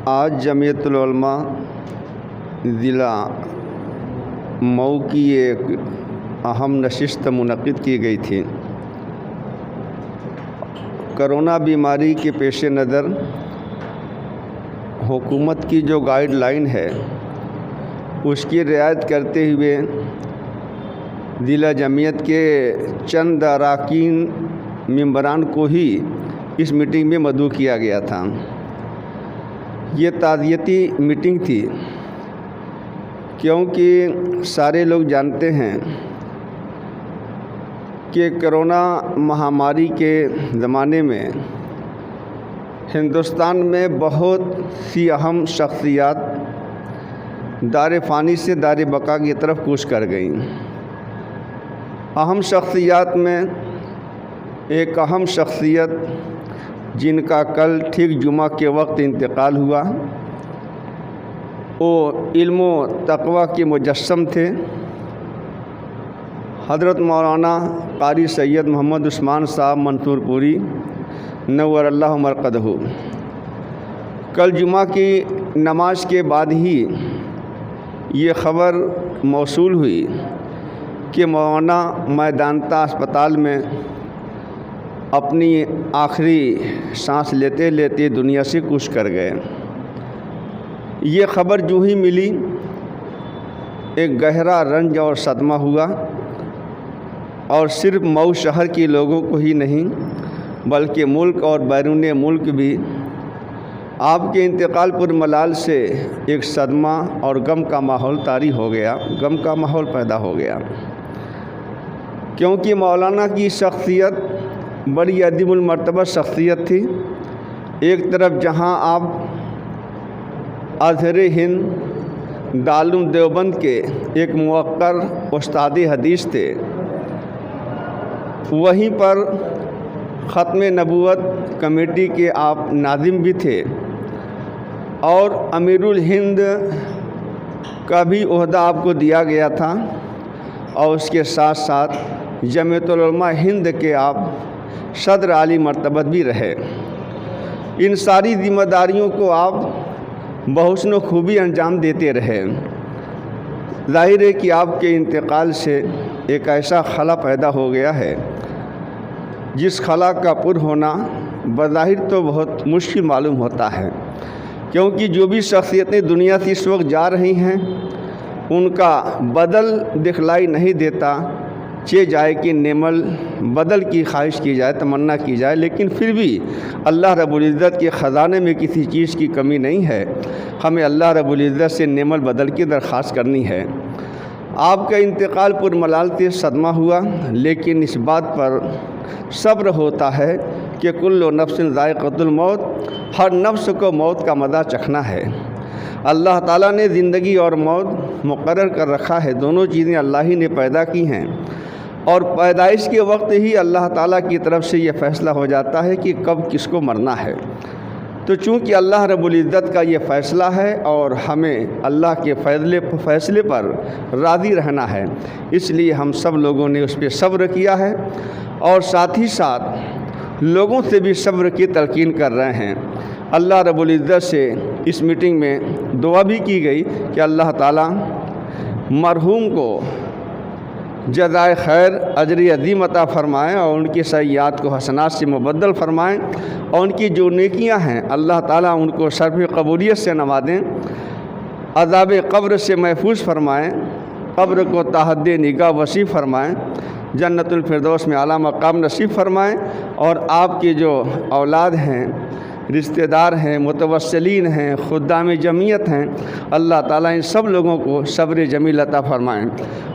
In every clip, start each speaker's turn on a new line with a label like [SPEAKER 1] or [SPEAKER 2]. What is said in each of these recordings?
[SPEAKER 1] آج جمعیت العلماء ضلع مئو کی ایک اہم نشست منعقد کی گئی تھی۔ کرونا بیماری کے پیش نظر حکومت کی جو گائیڈ لائن ہے اس کی رعایت کرتے ہوئے ضلع جمعیت کے چند اراکین ممبران کو ہی اس میٹنگ میں مدعو کیا گیا تھا۔ یہ تعزیتی میٹنگ تھی کیونکہ سارے لوگ جانتے ہیں کہ کرونا مہاماری کے زمانے میں ہندوستان میں بہت سی اہم شخصیات دار فانی سے دار بقا کی طرف کوچ کر گئیں۔ اہم شخصیات میں ایک اہم شخصیت جن کا کل ٹھیک جمعہ کے وقت انتقال ہوا، وہ علم و تقوی کے مجسم تھے، حضرت مولانا قاری سید محمد عثمان صاحب منصور پوری نور اللہ مرقدہ۔ کل جمعہ کی نماز کے بعد ہی یہ خبر موصول ہوئی کہ مولانا میدانتا اسپتال میں اپنی آخری سانس لیتے لیتے دنیا سے کوچ کر گئے۔ یہ خبر جو ہی ملی ایک گہرا رنج اور صدمہ ہوا، اور صرف مئو شہر کے لوگوں کو ہی نہیں بلکہ ملک اور بیرون ملک بھی آپ کے انتقال پر ملال سے ایک صدمہ اور غم کا ماحول طاری ہو گیا، غم کا ماحول پیدا ہو گیا، کیونکہ مولانا کی شخصیت بڑی عظیم المرتبہ شخصیت تھی۔ ایک طرف جہاں آپ ازہر ہند دارالعلوم دیوبند کے ایک موقر استاد حدیث تھے، وہیں پر ختم نبوت کمیٹی کے آپ ناظم بھی تھے، اور امیر الہند کا بھی عہدہ آپ کو دیا گیا تھا، اور اس کے ساتھ ساتھ جمعیت العلماء ہند کے آپ صدر عالی مرتبت بھی رہے۔ ان ساری ذمہ داریوں کو آپ بحسن و خوبی انجام دیتے رہے۔ ظاہر ہے کہ آپ کے انتقال سے ایک ایسا خلا پیدا ہو گیا ہے جس خلا کا پر ہونا بظاہر تو بہت مشکل معلوم ہوتا ہے، کیونکہ جو بھی شخصیتیں دنیا سے اس وقت جا رہی ہیں ان کا بدل دکھلائی نہیں دیتا، چہ جائے کہ نعمل بدل کی خواہش کی جائے، تمنا کی جائے، لیکن پھر بھی اللہ رب العزت کے خزانے میں کسی چیز کی کمی نہیں ہے۔ ہمیں اللہ رب العزت سے نعمل بدل کی درخواست کرنی ہے۔ آپ کا انتقال پر ملال سے صدمہ ہوا، لیکن اس بات پر صبر ہوتا ہے کہ کل نفس ذائقۃ الموت، ہر نفس کو موت کا مزہ چکھنا ہے۔ اللہ تعالیٰ نے زندگی اور موت مقرر کر رکھا ہے، دونوں چیزیں اللہ ہی نے پیدا کی ہیں، اور پیدائش کے وقت ہی اللہ تعالیٰ کی طرف سے یہ فیصلہ ہو جاتا ہے کہ کب کس کو مرنا ہے۔ تو چونکہ اللہ رب العزت کا یہ فیصلہ ہے اور ہمیں اللہ کے فیصلے پر راضی رہنا ہے، اس لیے ہم سب لوگوں نے اس پہ صبر کیا ہے، اور ساتھ ہی ساتھ لوگوں سے بھی صبر کی تلقین کر رہے ہیں۔ اللہ رب العزت سے اس میٹنگ میں دعا بھی کی گئی کہ اللہ تعالیٰ مرحوم کو جزائے خیر اجر عظیم عطا فرمائیں، اور ان کی سیئات کو حسنات سے مبدل فرمائیں، اور ان کی جو نیکیاں ہیں اللہ تعالیٰ ان کو شرف قبولیت سے نوازیں، عذاب قبر سے محفوظ فرمائیں، قبر کو تحت نگاہ وسیع فرمائیں، جنت الفردوس میں اعلیٰ مقام نصیب فرمائیں، اور آپ کے جو اولاد ہیں، رشتہ دار ہیں، متوسلین ہیں، خدام جمعیت ہیں، اللہ تعالیٰ ان سب لوگوں کو صبر جمیل عطا فرمائیں۔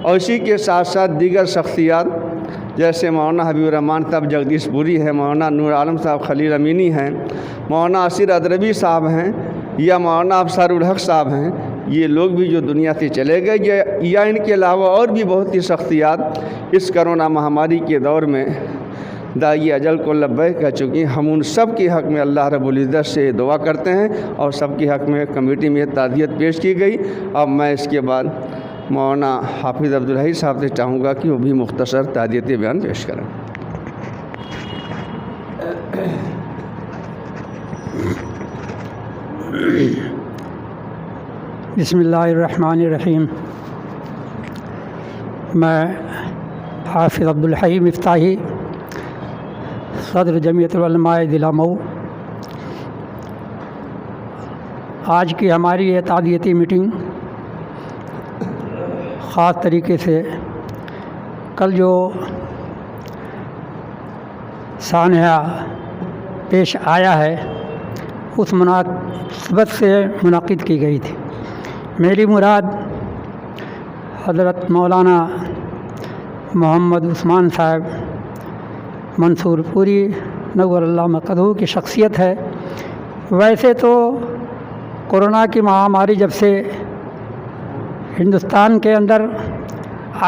[SPEAKER 1] اور اسی کے ساتھ ساتھ دیگر شخصیات جیسے مولانا حبیب الرحمان صاحب جگدیش پوری ہیں، مولانا نور عالم صاحب خلیل امینی ہیں، مولانا اسیر ادربی صاحب ہیں، یا مولانا ابصار الحق صاحب ہیں، یہ لوگ بھی جو دنیا سے چلے گئے، یا ان کے علاوہ اور بھی بہت سی شخصیات اس کرونا مہاماری کے دور میں دائی اجل کو لبیک کہہ چکی۔ ہم ان سب کے حق میں اللہ رب العزت سے دعا کرتے ہیں، اور سب کے حق میں کمیٹی میں تعزیت پیش کی گئی۔ اب میں اس کے بعد مولانا حافظ عبدالحی صاحب سے چاہوں گا کہ وہ بھی مختصر تعزیتی بیان پیش کریں۔
[SPEAKER 2] بسم اللہ الرحمن الرحیم۔ میں حافظ عبدالحی مفتاحی، صدر جمعیت العلماء ضلع مئو۔ آج کی ہماری یہ تعزیتی میٹنگ خاص طریقے سے کل جو سانحہ پیش آیا ہے اس مناسبت سے منعقد کی گئی تھی۔ میری مراد حضرت مولانا محمد عثمان صاحب منصور پوری نور اللہ مقدہ کی شخصیت ہے۔ ویسے تو کورونا کی مہاماری جب سے ہندوستان کے اندر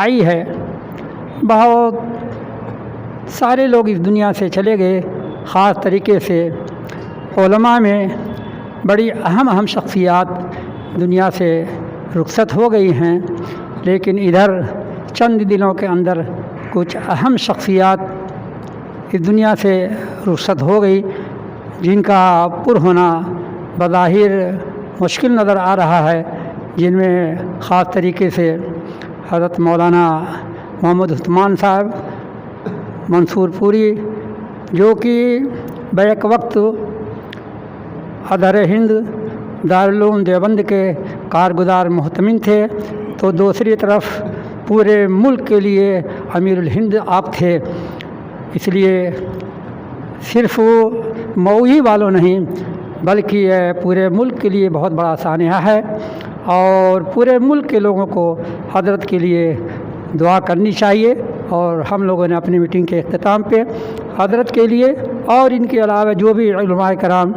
[SPEAKER 2] آئی ہے بہت سارے لوگ اس دنیا سے چلے گئے، خاص طریقے سے علماء میں بڑی اہم شخصیات دنیا سے رخصت ہو گئی ہیں، لیکن ادھر چند دنوں کے اندر کچھ اہم شخصیات اس دنیا سے رخصت ہو گئی جن کا پر ہونا بظاہر مشکل نظر آ رہا ہے، جن میں خاص طریقے سے حضرت مولانا محمد عثمان صاحب منصور پوری جو کہ بیک وقت ازہر ہند دارالعلوم دیوبند کے کارگزار محتمم تھے، تو دوسری طرف پورے ملک کے لیے امیر الہند آپ تھے۔ اس لیے صرف مئو ہی والوں نہیں بلکہ یہ پورے ملک کے لیے بہت بڑا سانحہ ہے، اور پورے ملک کے لوگوں کو حضرت کے لیے دعا کرنی چاہیے۔ اور ہم لوگوں نے اپنی میٹنگ کے اختتام پہ حضرت کے لیے اور ان کے علاوہ جو بھی علماء کرام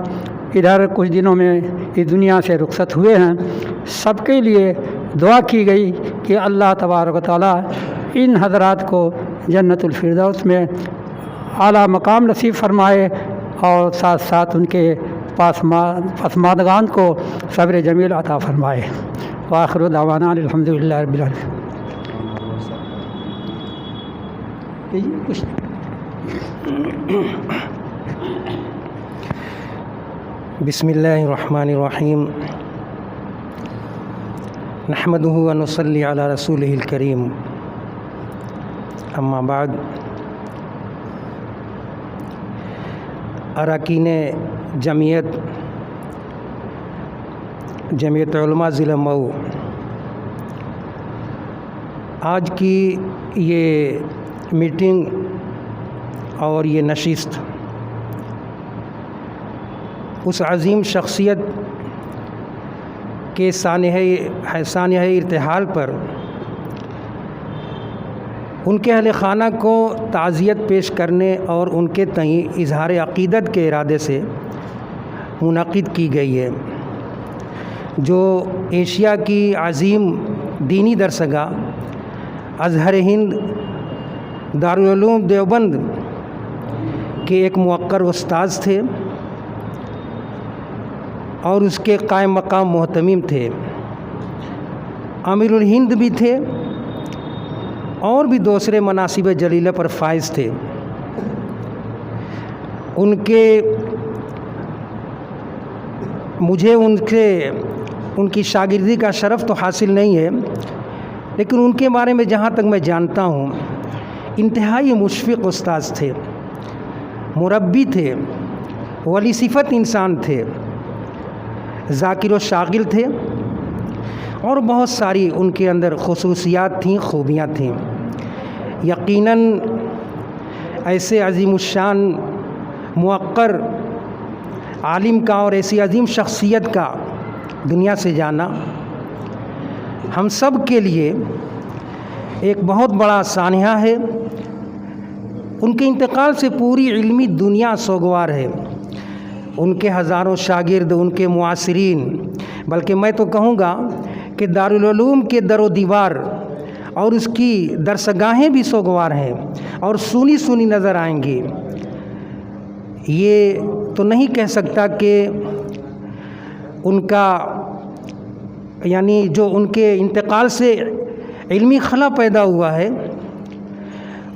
[SPEAKER 2] ادھر کچھ دنوں میں اس دنیا سے رخصت ہوئے ہیں سب کے لیے دعا کی گئی کہ اللہ تبارک و تعالیٰ ان حضرات کو جنت الفردوس میں اعلیٰ مقام نصیب فرمائے، اور ساتھ ساتھ ان کے پسماندگان کو صبر جمیل عطا فرمائے۔ وآخر دعوانا الحمدللہ رب العالمین۔
[SPEAKER 3] بسم اللہ الرحمن الرحیم، نحمدہ و نصلی علی رسولہ الکریم، اما بعد۔ اراکین جمعیت علماء ضلع مئو، آج کی یہ میٹنگ اور یہ نشست اس عظیم شخصیت کے سانحہ ارتحال پر ان کے اہل خانہ کو تعزیت پیش کرنے اور ان کے تئیں اظہار عقیدت کے ارادے سے منعقد کی گئی ہے، جو ایشیا کی عظیم دینی درسگاہ ازہر ہند دارالعلوم دیوبند کے ایک موقر استاذ تھے اور اس کے قائم مقام محتمم تھے، امیر الہند بھی تھے اور بھی دوسرے مناصب جلیلہ پر فائز تھے۔ مجھے ان کی شاگردی کا شرف تو حاصل نہیں ہے، لیکن ان کے بارے میں جہاں تک میں جانتا ہوں انتہائی مشفق استاذ تھے، مربی تھے، ولی صفت انسان تھے، ذاکر و شاغل تھے، اور بہت ساری ان کے اندر خصوصیات تھیں، خوبیاں تھیں۔ یقیناً ایسے عظیم الشان موقر عالم کا اور ایسی عظیم شخصیت کا دنیا سے جانا ہم سب کے لیے ایک بہت بڑا سانحہ ہے۔ ان کے انتقال سے پوری علمی دنیا سوگوار ہے، ان کے ہزاروں شاگرد، ان کے معاصرین، بلکہ میں تو کہوں گا کہ دارالعلوم کے در و دیوار اور اس کی درسگاہیں بھی سوگوار ہیں اور سونی سونی نظر آئیں گی۔ یہ تو نہیں کہہ سکتا کہ ان کا جو ان کے انتقال سے علمی خلا پیدا ہوا ہے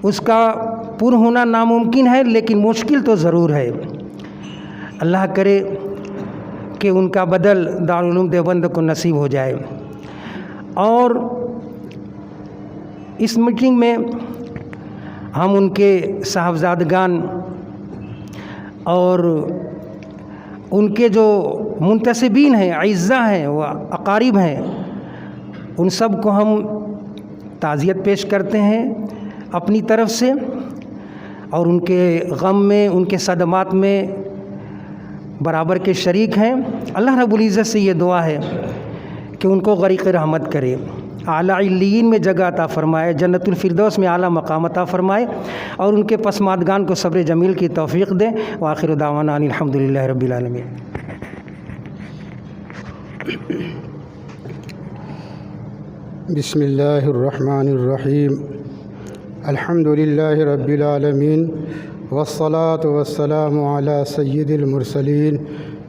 [SPEAKER 3] اس کا پر ہونا ناممکن ہے، لیکن مشکل تو ضرور ہے۔ اللہ کرے کہ ان کا بدل دارالعلوم دیوبند کو نصیب ہو جائے۔ اور اس میٹنگ میں ہم ان کے صاحبزادگان اور ان کے جو منتسبین ہیں، اعزاء ہیں، وہ اقارب ہیں، ان سب کو ہم تعزیت پیش کرتے ہیں اپنی طرف سے، اور ان کے غم میں، ان کے صدمات میں برابر کے شریک ہیں۔ اللہ رب العزت سے یہ دعا ہے کہ ان کو غریق رحمت کرے، اعلیٰ علیین میں جگہ عطا فرمائے، جنت الفردوس میں اعلیٰ مقام عطا فرمائے، اور ان کے پسماندگان کو صبر جمیل کی توفیق دے۔ وآخر دعوانا ان الحمد للہ رب العالمین۔
[SPEAKER 4] بسم اللہ الرحمن الرحیم، الحمد للہ رب العالمین، والصلاة والسلام علی سید المرسلین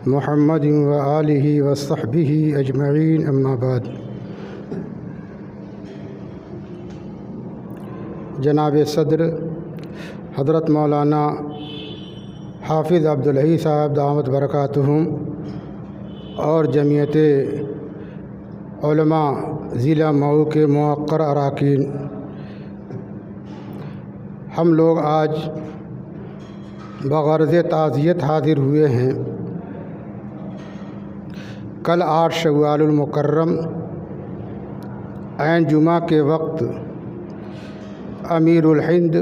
[SPEAKER 4] محمد وآلہ وصحبہ اجمعین، اما بعد۔ جناب صدر حضرت مولانا حافظ عبدالحی صاحب دامت برکاتہم اور جمعیت علماء ضلع مئو کے موقر اراکین، ہم لوگ آج بغرض تعزیت حاضر ہوئے ہیں۔ کل 8 شوال المکرم عین جمعہ کے وقت امیر الہند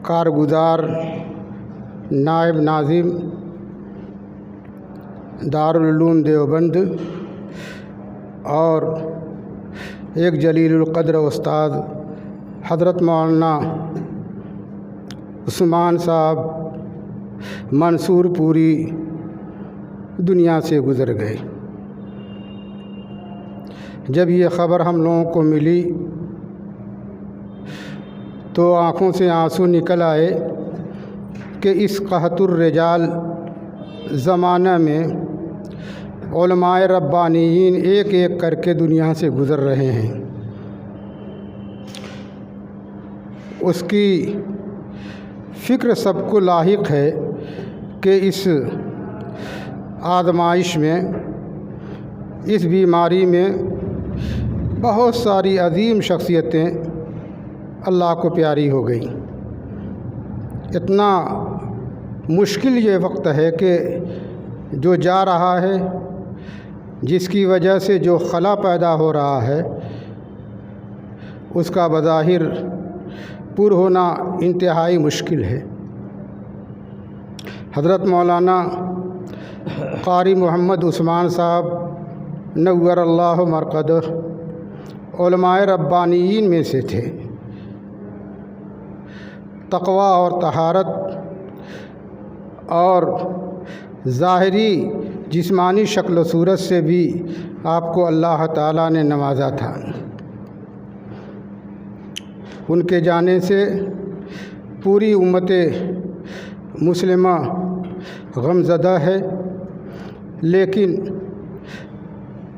[SPEAKER 4] کارگزار نائب ناظم دارالعلوم دیوبند اور ایک جلیل القدر استاد حضرت مولانا عثمان صاحب منصور پوری دنیا سے گزر گئے۔ جب یہ خبر ہم لوگوں کو ملی تو آنکھوں سے آنسو نکل آئے کہ اس قحط الرجال زمانہ میں علماء ربانیین ایک ایک کر کے دنیا سے گزر رہے ہیں۔ اس کی فکر سب کو لاحق ہے کہ اس آزمائش میں، اس بیماری میں بہت ساری عظیم شخصیتیں اللہ کو پیاری ہو گئیں۔ اتنا مشکل یہ وقت ہے کہ جو جا رہا ہے، جس کی وجہ سے جو خلا پیدا ہو رہا ہے، اس کا بظاہر پر ہونا انتہائی مشکل ہے۔ حضرت مولانا قاری محمد عثمان صاحب نور اللہ مرقدہ علماء ربانیین میں سے تھے۔ تقوی اور طہارت اور ظاہری جسمانی شکل و صورت سے بھی آپ کو اللہ تعالیٰ نے نوازا تھا۔ ان کے جانے سے پوری امت مسلمہ غمزدہ ہے، لیکن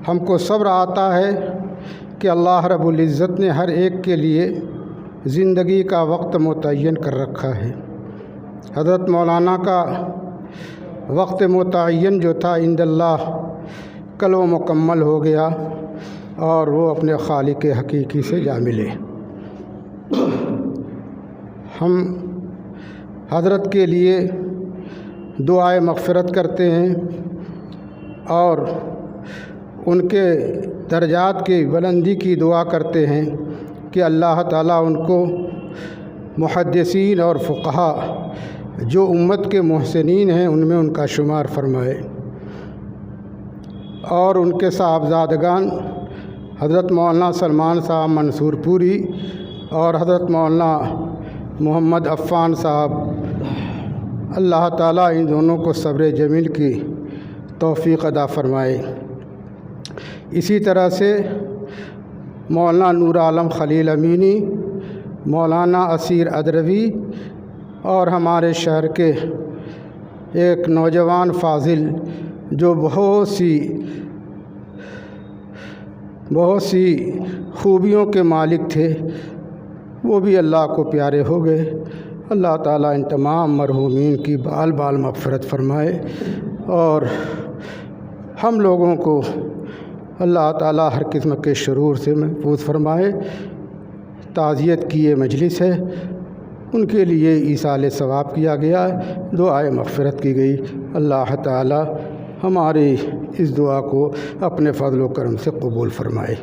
[SPEAKER 4] ہم کو صبر آتا ہے کہ اللہ رب العزت نے ہر ایک کے لیے زندگی کا وقت متعین کر رکھا ہے۔ حضرت مولانا کا وقت متعین جو تھا عند اللہ کل و مکمل ہو گیا اور وہ اپنے خالق حقیقی سے جا ملے۔ ہم حضرت کے لیے دعائے مغفرت کرتے ہیں اور ان کے درجات کی بلندی کی دعا کرتے ہیں کہ اللہ تعالیٰ ان کو محدثین اور فقہا جو امت کے محسنین ہیں ان میں ان کا شمار فرمائے، اور ان کے صاحبزادگان حضرت مولانا سلمان صاحب منصور پوری اور حضرت مولانا محمد عفان صاحب، اللہ تعالیٰ ان دونوں کو صبر جمیل کی توفیق عطا فرمائے۔ اسی طرح سے مولانا نور عالم خلیل امینی، مولانا اسیر ادروی اور ہمارے شہر کے ایک نوجوان فاضل جو بہت سی خوبیوں کے مالک تھے، وہ بھی اللہ کو پیارے ہو گئے۔ اللہ تعالیٰ ان تمام مرحومین کی بال بال مغفرت فرمائے اور ہم لوگوں کو اللہ تعالیٰ ہر قسم کے شرور سے محفوظ فرمائے۔ تعزیت کی یہ مجلس ہے، ان کے لیے ایصال ثواب کیا گیا ہے، دعائے مغفرت کی گئی۔ اللہ تعالیٰ ہماری اس دعا کو اپنے فضل و کرم سے قبول فرمائے۔